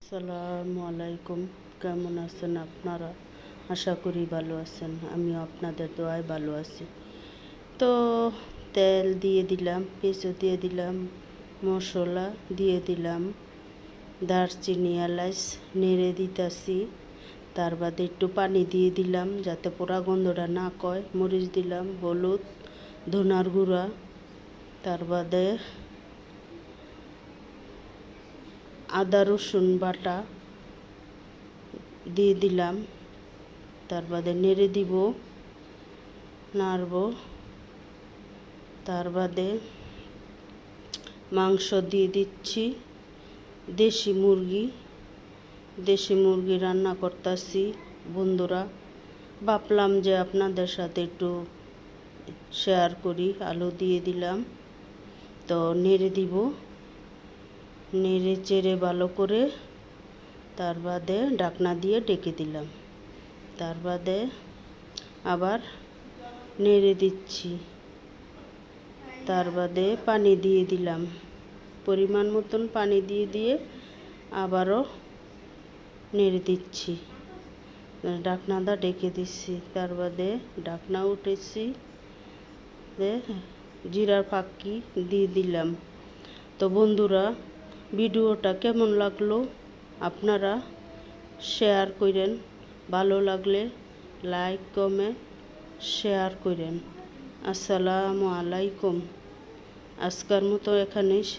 আসসালামু আলাইকুম। কেমন আছেন আপনারা? আশা করি ভালো আছেন। আমিও আপনাদের দোয়ায় ভালো আছি। তো তেল দিয়ে দিলাম, পেঁয়াজ দিয়ে দিলাম, মশলা দিয়ে দিলাম, দারচিনি এলাচ নেড়ে দিতেছি। তার বাদে একটু পানি দিয়ে দিলাম যাতে পোড়া গন্ধটা না কয়। মরিচ দিলাম, হলুদ, ধনার গুঁড়া, তার বাদে আদা রসুন বাটা দিয়ে দিলাম। তার বাদে নেড়ে দিব, নাড়ব। তার বাদে মাংস দিয়ে দিচ্ছি, দেশি মুরগি রান্না করতেছি বন্ধুরা। ভাবলাম যে আপনাদের সাথে একটু শেয়ার করি। আলু দিয়ে দিলাম, তো নেড়ে দিব, নেড়ে চেড়ে ভালো করে। তার বাদে ঢাকনা দিয়ে ঢেকে দিলাম। তার বাদে আবার নেড়ে দিচ্ছি। তার বাদে পানি দিয়ে দিলাম, পরিমাণ মতন পানি দিয়ে আবারও নেড়ে দিচ্ছি। ঢাকনাটা ঢেকে দিচ্ছি। তার বাদে ঢাকনা উঠেছি, জিরার ফাঁকি দিয়ে দিলাম। তো বন্ধুরা, ভিডিওটা কেমন লাগলো আপনারা শেয়ার করেন। ভালো লাগলে লাইক কমেন্ট শেয়ার করেন। আসসালামু আলাইকুম। আজকের মতো এখানেই শেষ।